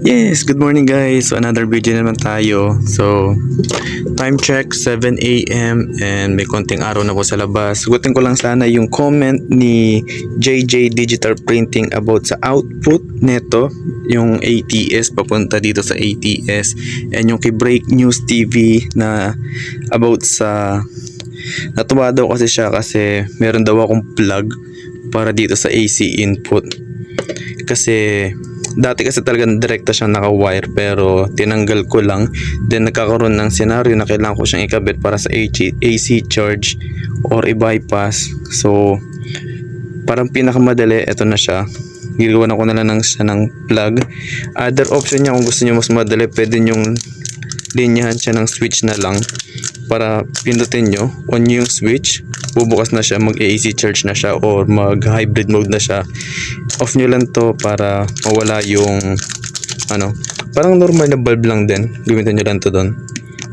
Yes, good morning guys. So another video naman tayo. So time check 7 a.m. and may konting araw na po sa labas. Sagutin ko lang sana yung comment ni JJ Digital Printing about sa output neto, yung ATS papunta dito sa ATS, and yung kay Break News TV na about sa natuwa daw kasi siya kasi meron daw akong plug para dito sa AC input. Kasi dati kasi talagang direkta siyang naka-wire pero tinanggal ko lang, then nagkakaroon ng senaryo na kailangan ko siyang ikabit para sa AC charge or i-bypass. So parang pinakamadali, ito na siya, gagawa ko na lang siya ng plug. Other option niya, kung gusto niyo mas madali, pwede nyong linyahan siya ng switch na lang, para pindutin nyo, on yung switch, bubukas na siya, mag-AC charge na siya or mag-hybrid mode na siya. Off nyo lang to para mawala yung parang normal na bulb lang din, gamitin nyo lang to doon.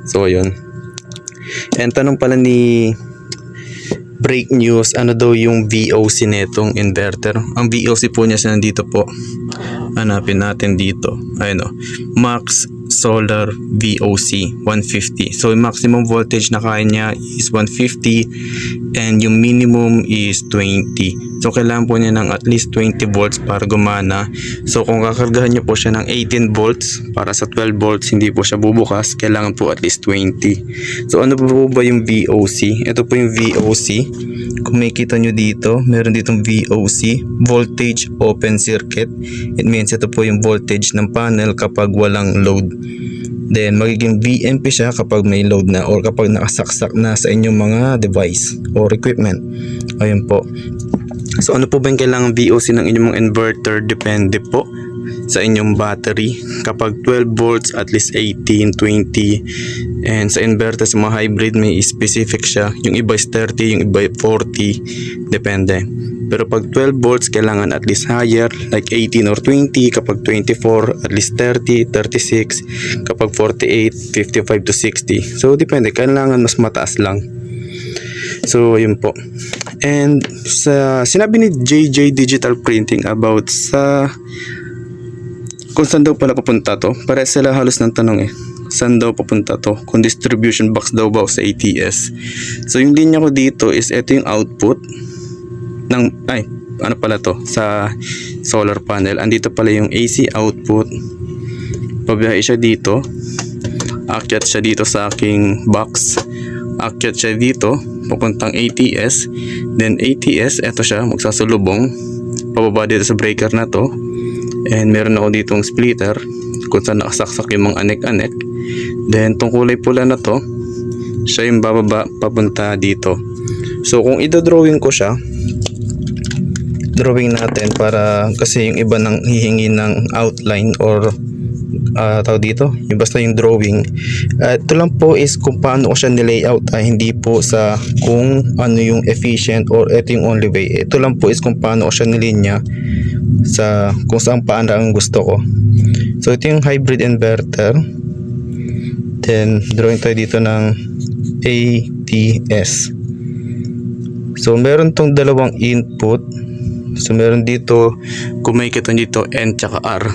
So ayun. And tanong pala ni Break News, ano daw yung VOC netong inverter? Ang VOC po niya nandito po, hanapin natin dito, ayun o, Max Solar VOC 150. So yung maximum voltage na kaya niya is 150 and yung minimum is 20. So kailangan po niya ng at least 20 volts para gumana. So kung kakargahan niyo po siya ng 18 volts para sa 12 volts hindi po siya bubukas, kailangan po at least 20. So ano po ba yung VOC? Ito po yung VOC. Kung makikita nyo dito, meron ditong VOC, Voltage Open Circuit. It means ito po yung voltage ng panel kapag walang load. Then magiging VMP siya kapag may load na or kapag nakasaksak na sa inyong mga device or equipment. Ayun po. So ano po ba yung kailangan VOC ng inyong mga inverter? Depende po sa inyong battery. Kapag 12 volts, at least 18, 20. And sa inverter, sa mga hybrid, may specific siya. Yung iba is 30, yung iba 40. Depende. Pero pag 12 volts, kailangan at least higher, like 18 or 20. Kapag 24, at least 30, 36. Kapag 48, 55 to 60. So depende, kailangan mas mataas lang. So ayun po. And sa sinabi ni JJ Digital Printing about sa kung saan daw pala papunta to, para sila halos ng tanong saan daw papunta to, kung distribution box daw ba sa ATS. So yung linya ko dito is ito yung output ng ano pala to, sa solar panel. Andito pala yung AC output, pabiyahe siya dito, akyat siya dito sa aking box, akyat siya dito papuntang ATS, then ATS, eto siya, magsasulubong pababa dito sa breaker na to. And meron ako ditong splitter kung saan nakasaksak yung mga anek-anek. Then tong kulay pula na to, siya yung bababa papunta dito. So kung idodrawing ko siya, drawing natin para kasi yung iba nang hihingi ng outline or tawag dito, yung basta yung drawing. Ito lang po is kung paano ko siya nilayout, hindi po sa kung ano yung efficient or ito yung only way. Ito lang po is kung paano ko siya nilinya sa kung saan paano ang gusto ko. So ito yung hybrid inverter. Then drawing tayo dito ng ATS. So meron tong dalawang input. So meron dito, kung may kita dito, N tsaka R.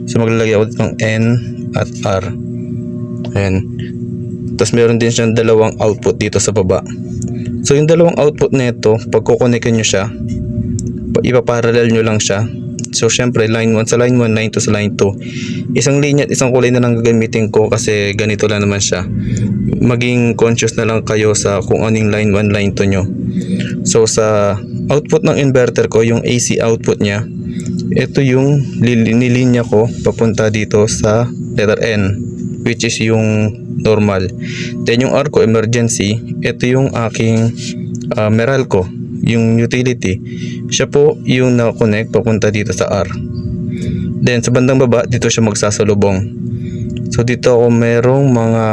So maglalagay ako ng N at R. Ayan. Tapos meron din siyang dalawang output dito sa baba. So yung dalawang output nito, pag kukonekin nyo siya, ipaparallel nyo lang siya. So syempre line 1 sa line 1, line 2 sa line 2. Isang linya at isang kulay na lang gagamitin ko kasi ganito lang naman siya. Maging conscious na lang kayo sa kung anong line 1, line 2 nyo. So sa output ng inverter ko, yung AC output niya, ito yung nilinya ko papunta dito sa letter N, which is yung normal. Then yung R ko, emergency, ito yung aking Meralco, yung utility. Siya po yung na-connect papunta dito sa R. Then sa bandang baba, dito siya magsasalubong. So dito ako merong mga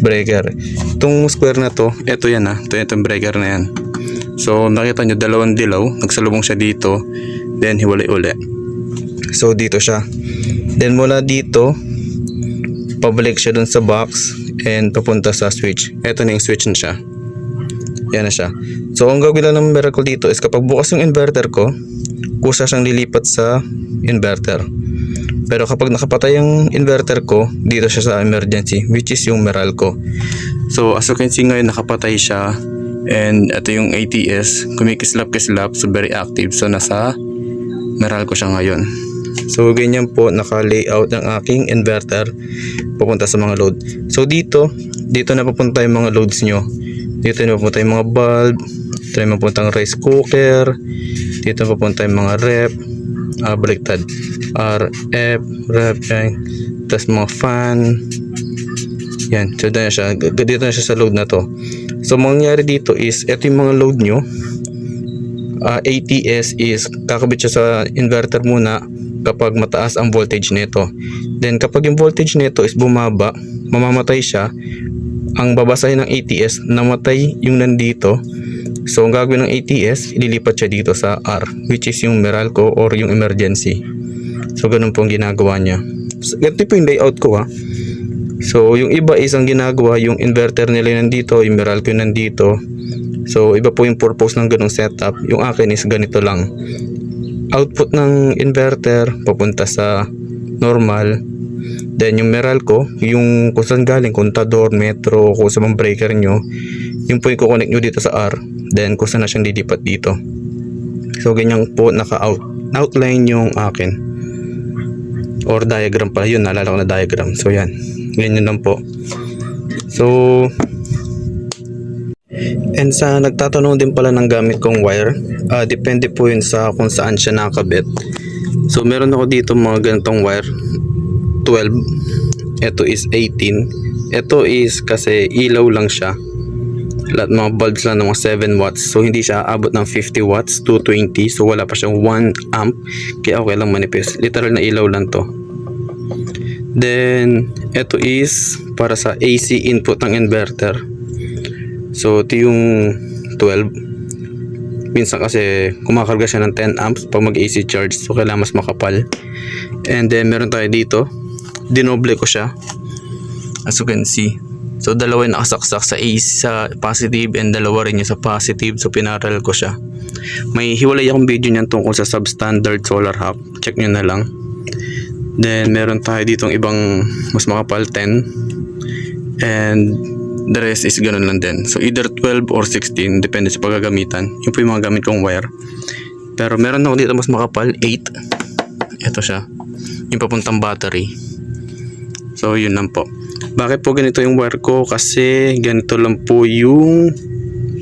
breaker. Itong square na to, ito yan ito yung breaker na yan. So nakita nyo, dalawang dilaw, nagsalubong siya dito, then hiwalay uli. So dito siya. Then mula dito, pabalik siya dun sa box and papunta sa switch. Ito na yung switch na siya. Yan na siya. So ang gagawin lang ng miracle dito is kapag bukas yung inverter ko, kusa siyang lilipat sa inverter. Pero kapag nakapatay ang inverter ko, dito siya sa emergency, which is yung Meralco. So as you can see ngayon, nakapatay siya. And ito yung ATS, kumikislap-kislap, so very active. So nasa Meralco siya ngayon. So ganyan po naka-layout ng aking inverter papunta sa mga load. So dito na papunta yung mga loads nyo. Dito na papunta yung mga bulb, dito na papunta yung rice cooker, dito na papunta yung mga rep, baliktad, RF, rep, tapos mga fan. Yan, so dito na siya sa load na to. So mangyayari dito is, ito yung mga load nyo. ATS is kakabit siya sa inverter muna kapag mataas ang voltage nito. Then kapag yung voltage nito is bumaba, mamamatay siya. Ang babasahin ng ATS, namatay yung nandito. So ang gagawin ng ATS, ililipat siya dito sa R, which is yung Meralco or yung emergency. So ganun po ang ginagawa niya. So, ganito po yung layout ko ha. So yung iba is ang ginagawa, yung inverter nila nandito, yung Meralco yung nandito. So iba po yung purpose ng ganung setup. Yung akin is ganito lang. Output ng inverter papunta sa normal. Then yung Meralco, yung kung saan galing, kontador, metro, kung saan mang breaker nyo, yung po yung kukonek nyo dito sa R. Then kung saan na siyang lilipat dito. So ganyan po naka-outline yung akin. Or diagram pala yun, naalala ko na diagram. So yan, ganyan lang po. So and sa nagtatanong din pala ng gamit kong wire, depende po yun sa kung saan siya nakabit. So meron ako dito mga ganitong wire, 12, ito is 18, ito is kasi ilaw lang siya, lahat mga bulbs lang ng mga 7 watts, so hindi siya abot ng 50 watts, 220, so wala pa siyang 1 amp, kaya okay lang manipis, literal na ilaw lang to. Then ito is para sa AC input ng inverter. So ito yung 12. Minsan kasi kumakarga siya ng 10 amps pag mag-AC charge, so kailangan mas makapal. And then meron tayo dito, dinoble ko siya as you can see. So dalawa yung nakasaksak sa AC sa positive and dalawa rin yung sa positive, so pinaral ko siya. May hiwalay akong video niyan tungkol sa substandard solar hub, check nyo na lang. Then meron tayo ditong ibang mas makapal, 10, and the rest is ganun lang din. So either 12 or 16, depende sa paggagamitan. Yun po yung mga gamit kong wire. Pero meron ako dito mas makapal, 8. Ito siya, yung papuntang battery. So yun lang po. Bakit po ganito yung wire ko? Kasi ganito lang po yung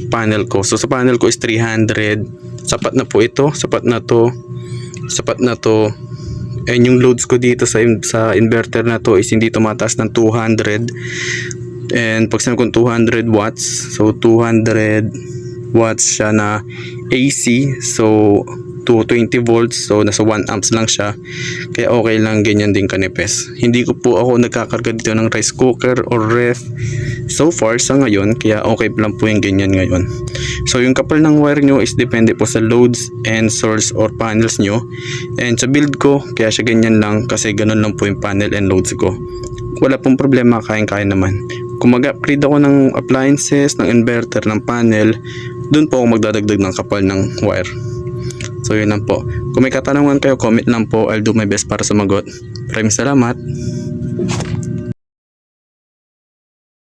panel ko. So sa panel ko is 300. Sapat na po ito, sapat na to, sapat na to. And yung loads ko dito sa inverter na to is hindi tumataas ng 200. And pag sinabi kong 200 watts, so 200 watts siya na AC, so 220 volts, so nasa 1 amps lang siya, kaya okay lang ganyan din kanipes. Hindi ko po ako nagkakarga dito ng rice cooker or ref so far sa ngayon, kaya okay lang po yung ganyan ngayon. So yung kapal ng wire nyo is depende po sa loads and source or panels nyo, and sa build ko kaya siya ganyan lang kasi ganun lang po yung panel and loads ko. Wala pong problema, kayang-kaya naman. Kung mag-upgrade ako ng appliances, ng inverter, ng panel, dun po ako magdadagdag ng kapal ng wire. So yun lang po. Kung may katanungan kayo, comment lang po. I'll do my best para sumagot. Maraming salamat.